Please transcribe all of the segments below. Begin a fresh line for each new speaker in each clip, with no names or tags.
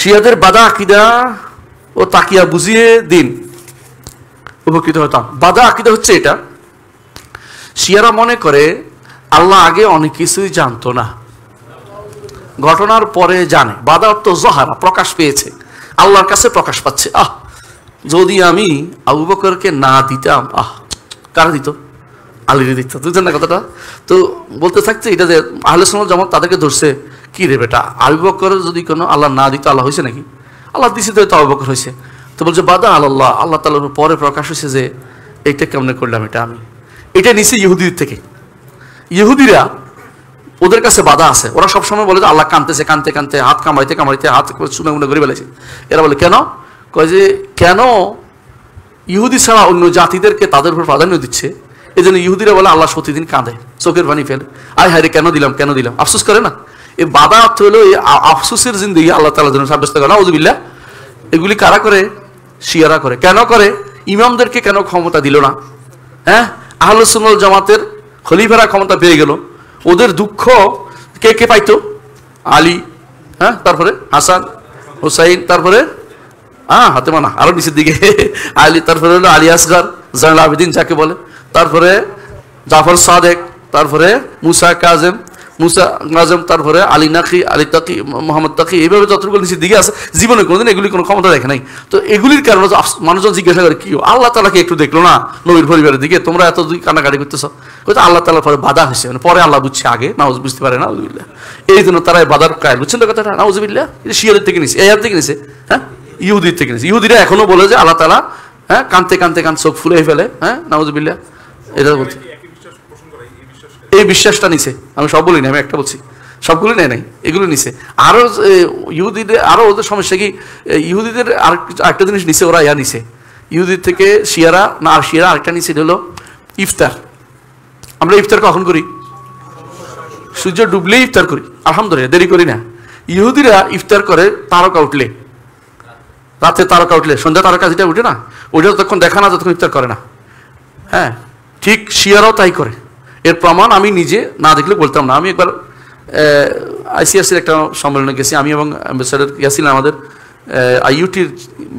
শিয়াদের বাদা আকিদা ও তাকিয়া বুঝিয়ে দিন, উপকৃত হতাম। বাদা আকিদা হচ্ছে এটা, শিয়ারা মনে করে আল্লাহ আগে অনেক কিছুই জানতো না, ঘটনার পরে জানে। বাদা অর্থ জহারা, প্রকাশ পেয়েছে, আল্লাহর কাছে প্রকাশ পাচ্ছে। যদি আমি আবু বকরকে না দিতাম, কারা দিত? আলীরে দিত। বুঝছেন না কথাটা? তো বলতে থাকছে এটা যে আহলে সুন্নাত জামাত তাদেরকে ধরছে, কি রে বেটা, আবু বকর যদি কোনো আল্লাহ না দিত আল্লাহ হয়েছে নাকি? আল্লাহ দিছে তো আবু বকর হয়েছে। তো বলছে বাদা আল্লাহ, আল্লাহ তাআলার পরে প্রকাশ হয়েছে যে এইটা কেমনে করলাম, এটা নিছে ইহুদির থেকে। ইহুদিরা ওদের কাছে বাধা আছে, ওরা সবসময় বলে যে আল্লাহ কাঁদতেছে, কাঁদতে কাঁদতে হাত কামড়াইতে কামড়াইতে হাত শুনে গুনে করে ফেলেছে। এরা বলে কেন? কয় যে কেন ইহুদি ছাড়া অন্য জাতিদেরকে তাদের উপর প্রাধান্য দিচ্ছে, এই জন্য ইহুদিরা বলে আল্লাহ প্রতিদিন কাঁদে, চোখের পানি ফেলে, আয় হায় রে কেন দিলাম আফসোস করে না। এই বাধা অর্থ হলো এই আফসোসের জিন্দগি আল্লাহ তাআলার জন্য সাব্যস্ত করে। নাউযুবিল্লাহ। এগুলি কারা করে? শিয়ারা করে। কেন করে? ইমামদেরকে কেন ক্ষমতা দিল না? হ্যাঁ, আহলে সুন্নাত জামাতের খলিফারা ক্ষমতা পেয়ে গেল, ওদের দুঃখ কে কে পাইতো? আলী, হ্যাঁ, তারপরে হাসান হুসাইন, তারপরে হাতে মানা আরো নিচের দিকে আলী, তারপরে হলো আলী আসগর জয়নুল আবেদিন যাকে বলে, তারপরে জাফর সাদেক, তারপরে মুসা কাজেম, তারপরে আলী নাকি, আলী তাকি, মোহাম্মদ তাকি, এইভাবে যতগুলো নিচের দিকে আছে, জীবনে কোনোদিন এগুলি কোনো ক্ষমতা দেখে নাই। তো এগুলির কারণে মানুষজন জিজ্ঞাসা করে কি আল্লাহ তাআলাকে একটু দেখলো না নবীর পরিবারের দিকে, তোমরা এত কান্নাকাটি করতেছ? হয়তো আল্লাহ তাআলার পরে বাধা হয়েছে, মানে পরে আল্লাহ বুঝছে, আগে নাউজ বুঝতে পারে না। নাউজুবিল্লাহ। এই জন্য তারা বাধার কায়েল, বুঝছেন তো কথাটা? নাউজুবিল্লাহ। এটা শিয়াদের থেকে নিছে, এই থেকে নিছে, হ্যাঁ, ইহুদির থেকে নিছে। ইহুদিরা এখনো বলে যে আল্লাহ তাআলা, হ্যাঁ, কানতে কানতে কান চোখ ফুলে ফেলে, হ্যাঁ, নাউজুবিল্লাহ। এটা বলছে, এই বিশ্বাসটা নিছে। আমি সব বলি না, আমি একটা বলছি, সবগুলো নেয় নাই, এগুলো নিছে। আরো ইহুদিদের আরো ওদের সমস্যা কি, ইহুদিদের আরেকটা জিনিস নিছে, ওরা নিছে ইহুদির থেকে শিয়ারা, না আর শিয়ারা আরেকটা নিছে, হলো ইফতার। আমরা ইফতার কখন করি? সূর্য ডুবলেই ইফতার করি, আলহামদুলিল্লাহ, দেরি করি না। ইহুদিরা ইফতার করে তারকা উঠলে, রাতে তারকা উঠলে, সন্ধ্যা তারকা যেটা উঠে না, ওইটা তখন দেখা না, যতক্ষণ ইফতার করে না। হ্যাঁ, ঠিক শিয়ারাও তাই করে। এর প্রমাণ আমি নিজে না দেখলে বলতাম না। আমি একবার আইসিআরসির একটা সম্মেলনে গেছি, আমি এবং অ্যাম্বাসেডর গিয়েছিলাম, আমাদের আইইউটির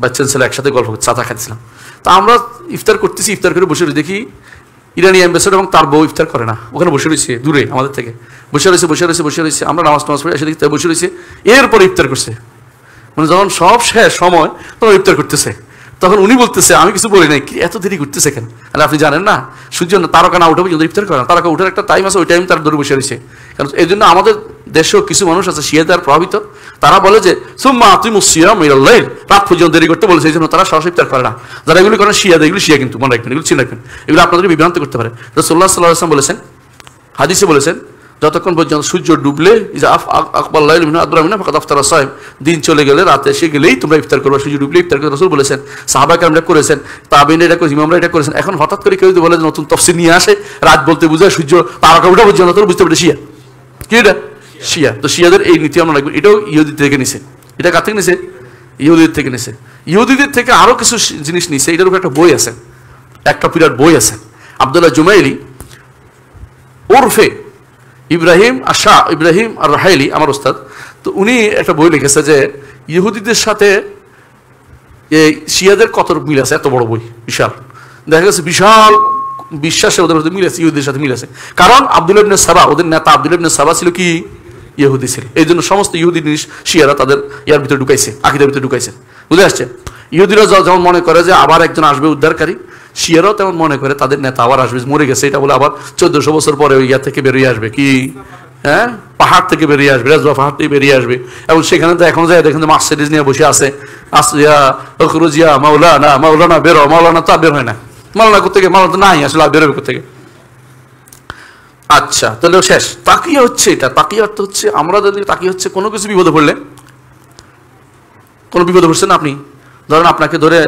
বাচ্চা ছেলে একসাথে গল্প করতে, চাতা খাচ্ছিলাম। তা আমরা ইফতার করতেছি, ইফতার করে বসে দেখি ইরানি অ্যাম্বাসেডর এবং তার বউ ইফতার করে না, ওখানে বসে রয়েছে দূরে আমাদের থেকে, বসে রয়েছে। আমরা নামাজ পড়ে এসে দেখি বসে রয়েছে, এরপরে ইফতার করছে। মানে যখন সব শেষ সময় তখন ইফতার করতেছে, তখন উনি বলতেছে, আমি কিছু বলি নাই, এত দেরি করতেছে কেন? আর আপনি জানেন না সূর্য তারকা না উঠে পর্যন্ত ইফতার করে না, তারকা উঠার একটা টাইম আছে, ওই টাইম তার দূরে বসে রয়েছে। কারণ এই জন্য আমাদের দেশেও কিছু মানুষ আছে শিয়াদের প্রভাবিত, তারা বলে যে সুম্মা আতিমুস সিয়াম ইলাল লাইল, রাত পর্যন্ত দেরি করতে বলেছে, এই জন্য তারা সরাসরি ইফতার করে না। যারা এগুলি করেন শিয়াদের, এগুলি শিয়া কিন্তু মনে রাখবেন, এগুলো চিনে রাখবেন, এগুলো আপনাদের বিভ্রান্ত করতে পারে। রাসূলুল্লাহ সাল্লাল্লাহু আলাইহি ওয়াসাল্লাম বলেছেন, হাদিসে বলেছেন, যতক্ষণ পর্যন্ত সূর্য ডুবলে দিন চলে গেলে, রাতে এসে গেলেই তোমরা ইফতার করবে, সূর্য ডুবলে ইফতার করে রাসূল বলেছেন, সাহাবায়ে কেরামরা করেছেন, তাবেঈনরা এটা করেছেন, ইমামরা এটা করেছেন। এখন হঠাৎ করে কেউ যদি বলে নতুন তাফসীর নিয়ে আসে, রাত বলতে বুঝায় সূর্য তারকা ওঠা পর্যন্ত, তোমরা বুঝতে পারবে শিয়া কি, এটা শিয়া। তো শিয়াদের এই নীতি আমরা রাখবো, এটাও ইহুদি থেকে নিছে। এটা কার থেকে নিছে? ইহুদিদের থেকে নিছে। ইহুদিদের থেকে আরো কিছু জিনিস নিছে, এটার উপর একটা বই আছে, একটা বিরাট বই আছে, আব্দুল্লাহ জুমাইলি ওরফে ইব্রাহিম আর রাহাইলি, আমার ওস্তাদ। তো উনি একটা বই লিখেছে যে ইহুদিদের সাথে এই শিয়াদের কত মিল আছে, এত বড় বই, বিশাল। দেখা গেছে বিশাল বিশ্বাসে ওদের মিল আছে, ইহুদিদের সাথে মিল আছে। কারণ আব্দুল্লাহ ইবনে সাবা, ওদের নেতা আব্দুল্লাহ ইবনে সাবা ছিল কি ইহুদি ছিল, এই জন্য সমস্ত ইহুদি জিনিস শিয়ারা তাদের ইয়ার ভিতরে ঢুকাইছে, আকীদার ভিতরে ঢুকাইছে। বুঝে আসছে? ইহুদিরা যেমন মনে করে যে আবার একজন আসবে উদ্ধারকারী, শিয়ারাও তেমন মনে করে তাদের নেতা আবার আসবে, মরে গেছে এটা বলে আবার 1400 বছর পরে ওই ইয়া থেকে বেরিয়ে আসবে, কি, হ্যাঁ, পাহাড় থেকে বেরিয়ে আসবে, রাজবা পাহাড় থেকে বেরিয়ে আসবে। এবং সেখানে তো এখন যায় দেখেন মার্সিডিজ নিয়ে বসে আছে, আসিয়া অখরুজিয়া মাওলানা বেরো, মাওলানা তো বের হয় না, মাওলানা কোথেকে, মাওলানা তো নাই আসলে, বেরোবে কোথেকে? আচ্ছা, তাহলে শেষ। তাকিয়া হচ্ছে এটা, তাকিয়া অর্থ হচ্ছে আমরা যদি তাকিয়া হচ্ছে কোনো কিছু বিপদে পড়লে, কোনো বিপদে পড়ছেন আপনি, ধরেন আপনাকে ধরে,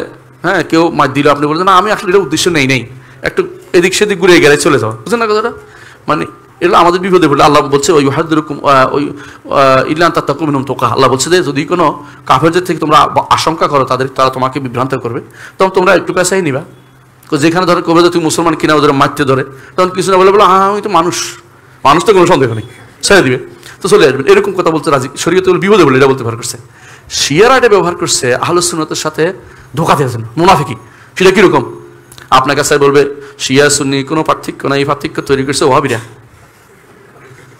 হ্যাঁ, কেউ মার দিল, আপনি বলছেন না আমি আসলে এটা উদ্দেশ্য নেই, একটু এদিক সেদিক ঘুরে গেলে চলে যাওয়া, বুঝছেন না কথাটা? মানে এগুলো আমাদের বিপদে পড়লে আল্লাহ বলছে ওই হাদরুকুম ওই ইল্লান তাত্তাকুম মিনহুম তুকা, আল্লাহ বলছে যে যদি কোনো কাফেরদের থেকে তোমরা আশঙ্কা করো তারা তোমাকে বিভ্রান্ত করবে, তখন তোমরা একটু পেশাই নিবা। যেখানে ধরে কবে তুমি মুসলমান কিনা ওদের মারতে ধরে, তখন কিছু না বলে হ্যাঁ আমি তো মানুষ তো কোনো সন্দেহ নেই, ছেড়ে দিবে, তো চলে আসবেন, এরকম কথা বলতে রাজি। শরীয়তে বিপদে বলে এটা বলতে পার করছে। শিয়ারা এটা ব্যবহার করছে আহলে সুন্নাতের সাথে ধোঁকা দেওয়ার জন্য, মুনাফিকি। সেটা কিরকম? আপনার কাছে বলবে শিয়া সুন্নি কোনো পার্থক্য নাই, এই পার্থক্য তৈরি করছে ওয়াহাবিরা।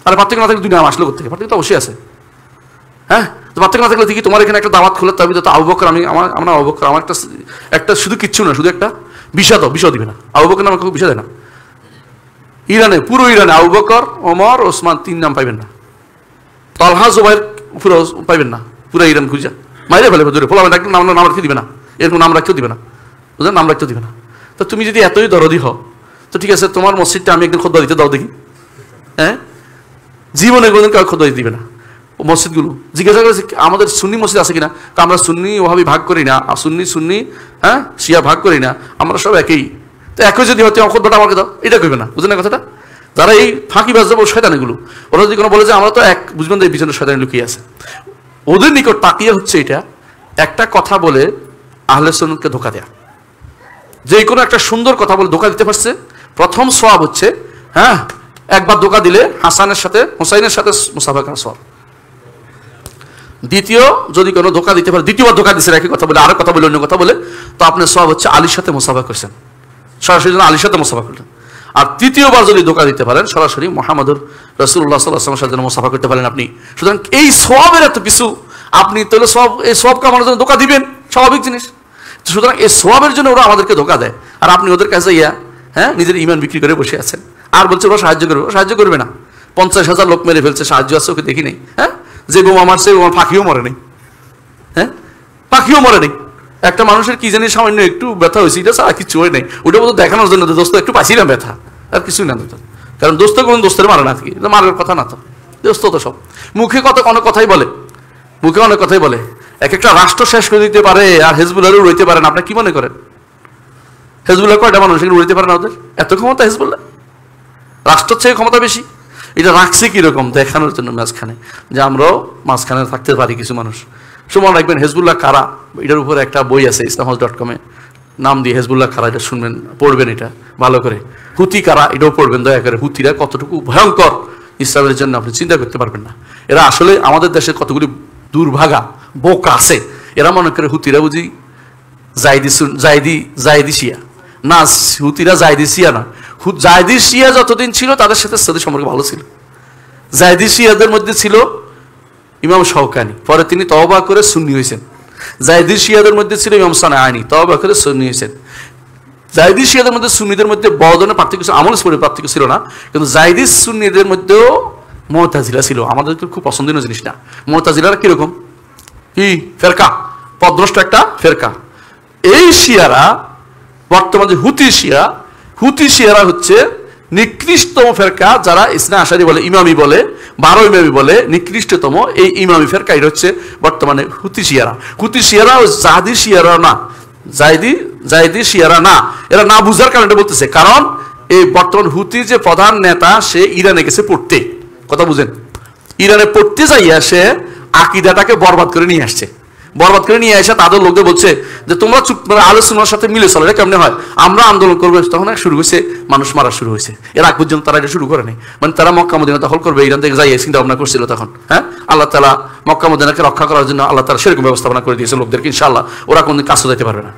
আরে পার্থক্য না থাকলে দুনিয়া আসলো কোথেকে? পার্থক্য তো অবশ্যই আছে। হ্যাঁ, তো পার্থক্য না থাকলে কি তোমার এখানে একটা দাওয়াত খুলে তবে তো আবু বকর, আমরা আবু বকর, আমার একটা শুধু কিচ্ছু না, শুধু একটা বিষয় দিবে না। আবু বকর নামে বিষয় দেয় না। ইরানে, পুরো ইরানে আবু বকর, ওমর, ওসমান 3 নাম পাইবেন না। তলহা, জুবাইর পুরো পাইবেন না। পুরো ইরান খুঁজা মাইরে ফেলে দূরে পোলাবে, নাম রাখতে দিবে না, এরকম নাম রাখতেও দিবে না, বুঝলেন? নাম রাখতেও দিবে না। তো তুমি যদি এতই দরদি হও, তো ঠিক আছে, তোমার মসজিদটা আমি একদিন খুতবা দিতে দাও দেখি। হ্যাঁ, জীবনে কোনোদিন কাউ খুতবা দিতে দিবে না। মসজিদগুলো জিজ্ঞাসা করেছে আমাদের সুন্নি মসজিদ আছে কিনা, আমরা সুন্নি ওভাবে ভাগ করি না, সুন্নি হ্যাঁ শিয়া ভাগ করি না, আমরা সব একই। তো একই যদি হতে খুতবাটা আমাকে দাও, এটা করবে না, বুঝলেন না কথাটা? যারা এই ফাঁকি বাজ যাবো শয়তান, এগুলো ওরা যদি কোনো বলে যে আমরা তো এক, বুঝবেন এই পিছনে শয়তান লুকিয়ে আছে। ওদের নিকট তাকিয়ে হচ্ছে এটা একটা কথা বলে আহলে সুন্নাতকে ধোঁকা দেয়া। যে কোনো একটা সুন্দর কথা বলে ধোঁকা দিতে পারছে, প্রথম সওয়াব হচ্ছে, হ্যাঁ, একবার ধোঁকা দিলে হাসানের সাথে হুসাইনের সাথে মুসাফা করা সওয়াব। দ্বিতীয় যদি কোনো ধোঁকা দিতে পারে, দ্বিতীয়বার ধোঁকা দিচ্ছে একই কথা বলে, আরো কথা বলে, অন্য কথা বলে, তো আপনার সওয়াব হচ্ছে আলীর সাথে মুসাফা করছেন, সরাসরি আলীর সাথে মুসাফা করলেন। আর তৃতীয়বার যদি ধোঁকা দিতে পারেন, সরাসরি মুহাম্মদুর রাসূলুল্লাহ সাল্লাল্লাহু আলাইহি ওয়াসাল্লামের সাথে মুসাফা করতে পারেন আপনি। সুতরাং এই সওয়াবের এত কিছু, আপনি তাহলে সওয়াব, এই সওয়াব কামানোর জন্য ধোঁকা দিবেন, স্বাভাবিক জিনিস। সুতরাং এই সওয়াবের জন্য ওরা আমাদেরকে ধোঁকা দেয়, আর আপনি ওদের কাছে হ্যাঁ নিজের ইমান বিক্রি করে বসে আছেন, আর বলছে ওরা সাহায্য করবে। সাহায্য করবে না, 50,000 লোক মেরে ফেলছে, সাহায্য আছে ওকে দেখি নেই। হ্যাঁ, যে বোমা মারছে বোমা পাখিও মরে নেই। হ্যাঁ, পাখিও মরে নেই। একটা মানুষের কি জানি সামান্য একটু ব্যথা হয়েছে, এটা ছাড়া কিছু হয় নাই। ওটা বোধ দেখানোর জন্য দোস্ত একটু পাইছি না ব্যথা, আর কিছুই না। কারণ দোস্ত কোন দোস্তের মারে না, কি মারার কথা না তো, দোস্ত তো সব মুখে অনেক কথাই বলে, মুখে অনেক কথাই বলে। এক একটা রাষ্ট্র শেষ করে দিতে পারে, আর হেজবুল্লাহও রইতে পারেন। আপনি কি মনে করেন হেজবুল্লাহ কয়টা মানুষ রইতে পারে না? ওদের এত ক্ষমতা হেজবুল্লাহ, রাষ্ট্রের চেয়ে ক্ষমতা বেশি। এটা রাখছে কিরকম দেখানোর জন্য মাঝখানে, যে আমরাও মাঝখানে থাকতে পারি কিছু মানুষ। সময় রাখবেন হেজবুল্লাহ কারা, এটার উপরে একটা বই আছে islamhouse.com-এ, নাম দিয়ে হেজবুল্লাহ কারা, এটা শুনবেন, পড়বেন এটা ভালো করে। হুতি কারা, এটাও পড়বেন দয়া করে। হুতিরা কতটুকু ভয়ঙ্কর ইসলামের জন্য আপনি চিন্তা করতে পারবেন না। এরা আসলে আমাদের দেশের কতগুলি দুর্ভাগা বোকা আছে, এরা মনে করে হুতিরা বুঝি জায়দি শিয়া না, হুতিরা জায়দি শিয়া না। জায়দি শিয়া যতদিন ছিল তাদের সাথে সাথে সম্পর্ক ভালো ছিল। জায়দি শিয়াদের মধ্যে ছিল ইমাম শাওকানি, পরে তিনি তওবা করে সুন্নি হয়েছেন। জায়দি শিয়াদের মধ্যে ছিল ইমাম সানাআনী, তওবা করে সুন্নি হয়েছেন। জায়দি শিয়াদের মধ্যে সুন্নিদের মধ্যে বড় ধরনের পার্থক্য ছিল, আমল স্পোর্টের পার্থক্য ছিল না, কিন্তু জায়দি সুন্নিদের মধ্যেও মুতাজিলা ছিল। আমাদের খুব পছন্দনীয় জিনিস না। মুতাজিলারা কিরকম, কি ফেরকা, পদভ্রষ্ট একটা ফেরকা। এই শিয়ারা বর্তমানে হুতি শিয়ারা হচ্ছে নিকৃষ্টতম ফেরকা, যারা ইসনা আশারি বলে, ইমামি বলে, 12 ইমামি বলে, নিকৃষ্টতম এই ইমামি ফেরকা। এটা হচ্ছে বর্তমানে হুতি শিয়ারা। হুতি শিয়ারা ও জাহাদি শিয়ারা না, জায়দি শিয়ারা না। এরা না বুঝার কারণে বলতেছে, কারণ এই বর্তমান হুতির যে প্রধান নেতা সে ইরানে গেছে পড়তে, কথা বুঝেন, ইরানে পড়তে যাইয়া সে আকিদাটাকে বরবাদ করে নিয়ে আসছে। বরবাদ করে নিয়ে আসা তাদের লোকদের বলছে যে তোমরা চুপ, মানে আলোচনার সাথে মিলে চলো, এটা কেমনে হয়, আমরা আন্দোলন করবো। তখন শুরু হয়েছে, মানুষ মারা শুরু হয়েছে। এর আগ পর্যন্ত তারা এটা শুরু করেনি, মানে তারা মক্কা মদিনা দখল করবে, ইরান থেকে যাই চিন্তা ভাবনা করছিল তখন। হ্যাঁ, আল্লাহ তাআলা মক্কা মদিনাকে রক্ষা করার জন্য আল্লাহ তাআলা সেরকম ব্যবস্থাপনা করে দিয়েছে লোকদেরকে। ইনশাআল্লাহ ওরা কোনদিন কাছে যেতে পারবে না।